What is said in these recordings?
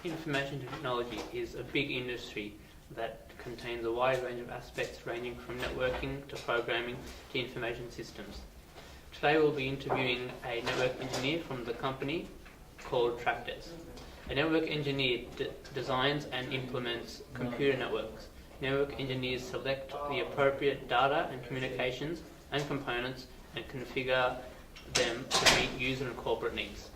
Information technology is a big industry that contains a wide range of aspects ranging from networking to programming to information systems. Today we'll be interviewing a network engineer from the company called Tractors. A network engineer designs and implements computer networks. Network engineers select the appropriate data and communications and components and configure them to meet user and corporate needs.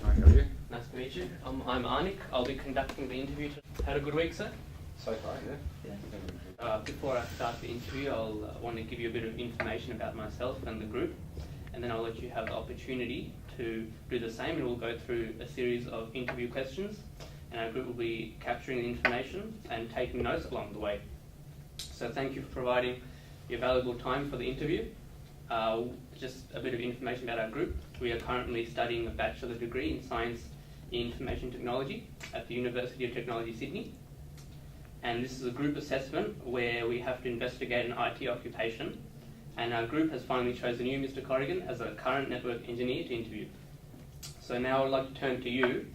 Hi, how are you? Nice to meet you. I'm Anik. I'll be conducting the interview. Had a good week, sir? So far, yeah. Before I start the interview, I'll want to give you a bit of information about myself and the group, and then I'll let you have the opportunity to do the same, and we'll go through a series of interview questions, and our group will be capturing the information and taking notes along the way. So thank you for providing your valuable time for the interview. Just a bit of information about our group. We are currently studying a bachelor degree in Science in Information Technology at the University of Technology, Sydney. And this is a group assessment where we have to investigate an IT occupation. And our group has finally chosen you, Mr. Corrigan, as a current network engineer to interview. So now I'd like to turn to you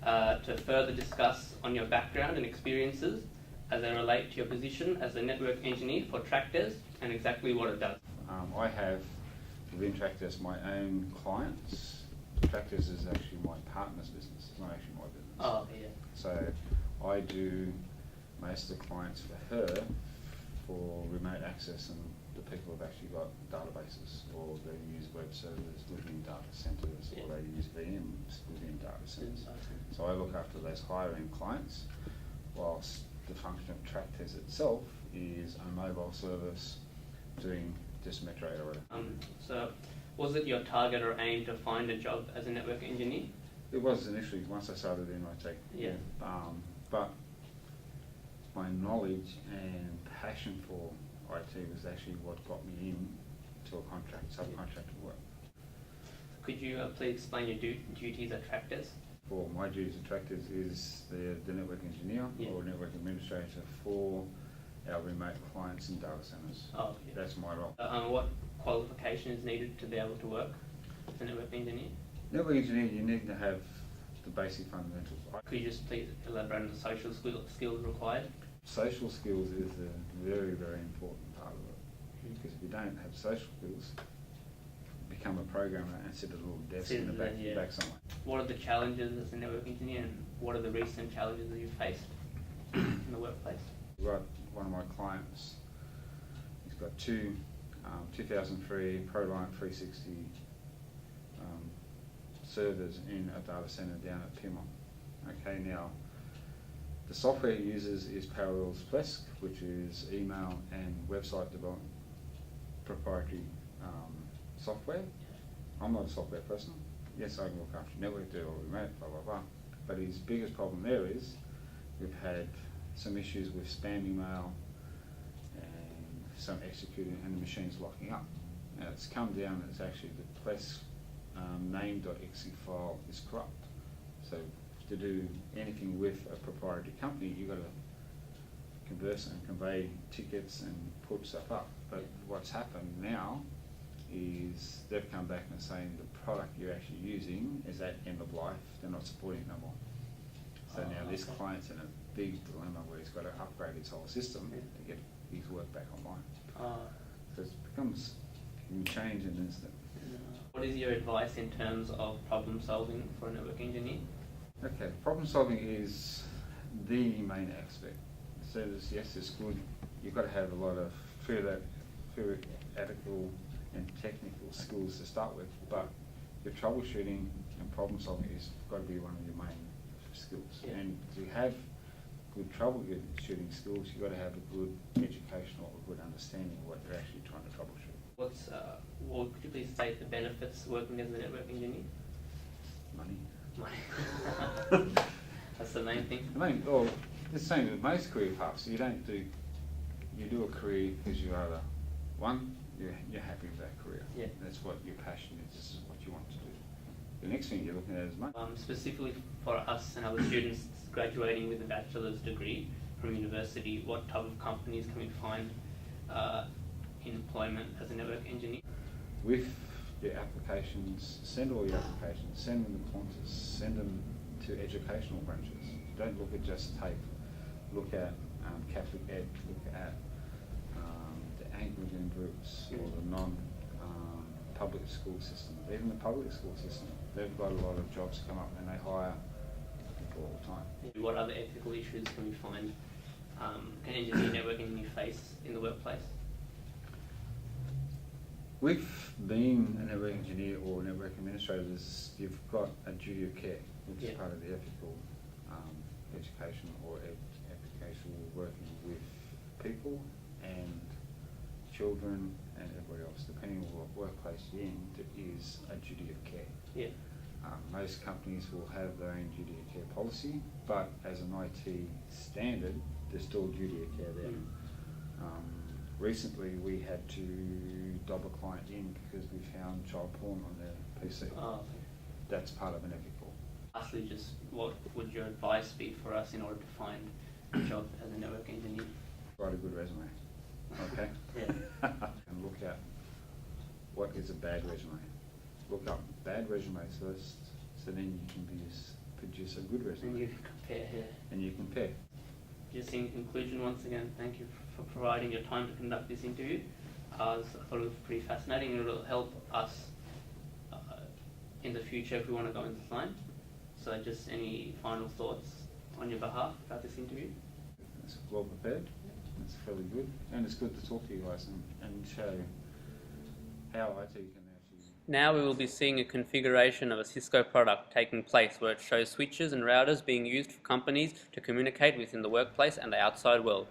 to further discuss on your background and experiences as they relate to your position as a network engineer for Tractors and exactly what it does. I have within Tractors my own clients. Tractors is actually my partner's business, it's not actually my business. Oh, yeah. So I do most of the clients for her for remote access, and the people have actually got databases, or they use web servers within data centers, or they use VMs within data centers. So I look after those higher end clients, whilst the function of Tractors itself is a mobile service doing just metro area. So was it your target or aim to find a job as a network engineer? It was initially, once I started in IT. Yeah. But my knowledge and passion for IT was actually what got me in to a subcontractor work. Could you please explain your duties at Tractors? For my duties at Tractors is the network engineer or network administrator for our remote clients and data centers. Oh, yeah. That's my role. What qualification is needed to be able to work as a network engineer? Network engineer, you need to have the basic fundamentals. Could you just please elaborate on the social skills required? Social skills is a very, very important part of it, because if you don't have social skills, become a programmer and sit at a little desk in the back somewhere. What are the challenges as a network engineer, and what are the recent challenges that you've faced in the workplace? We've got one of my clients, he's got two 2003 ProLine 360 servers in a data center down at Pyrmont. Okay, now the software he uses is Parallels Plesk, which is email and website development proprietary software. I'm not a software person. Yes, I can look after network, do all remote, blah, blah, blah. But his biggest problem there is we've had some issues with spam email and some executing and the machine's locking up. Now it's come down, it's actually the Plesk name.exe file is corrupt. So to do anything with a proprietary company, you've got to converse and convey tickets and put stuff up. But what's happened now is they've come back and saying the product you're actually using is at end of life, they're not supporting it no more. So now this client's in a big dilemma where he's got to upgrade his whole system to get his work back online. So it becomes, you can change in an instant. What is your advice in terms of problem solving for a network engineer? Okay, problem solving is the main aspect. So yes, it's good. You've got to have a lot of theoretical and technical skills to start with, but your troubleshooting and problem solving is got to be one of your main skills. Yeah. And to have good troubleshooting skills, you've got to have a good educational or good understanding of what you're actually trying to troubleshoot. Could you please state the benefits working as a network engineer? Money. That's the main thing. Well, it's the same with most career paths. You do a career because you either, one, you're happy with that career. Yeah. That's what your passion is, this is what you want to do. The next thing you're looking at is money. Specifically for us and other students graduating with a bachelor's degree from university, what type of companies can we find employment as a network engineer? With your applications, send all your applications, send them to Qantas, send them to educational branches. Don't look at just TAFE. Look at Catholic Ed. Look at the Anglican groups or the non-public school system. Even the public school system, they've got a lot of jobs come up and they hire people all the time. What other ethical issues can we find can engineer network engineer face in the workplace? With being a network engineer or network administrators, you've got a duty of care, which is part of the ethical education or education working with people and children and everybody else, depending on what workplace you're in, there is a duty of care. Yeah. Most companies will have their own duty of care policy, but as an IT standard, there's still duty of care there. Recently, we had to dob a client in because we found child porn on their PC. Oh, okay. That's part of an ethical. Lastly, just what would your advice be for us in order to find a job as a network engineer? Write a good resume, okay? Yeah. And look at what is a bad resume. Look up bad resumes first, so then you can produce a good resume. And you can compare here. And you compare. Just in conclusion, once again, thank you for providing your time to conduct this interview. I thought it was pretty fascinating and it will help us in the future if we want to go into design. So just any final thoughts on your behalf about this interview? It's well prepared, it's fairly good, and it's good to talk to you guys and show how IT can actually... Now we will be seeing a configuration of a Cisco product taking place where it shows switches and routers being used for companies to communicate within the workplace and the outside world.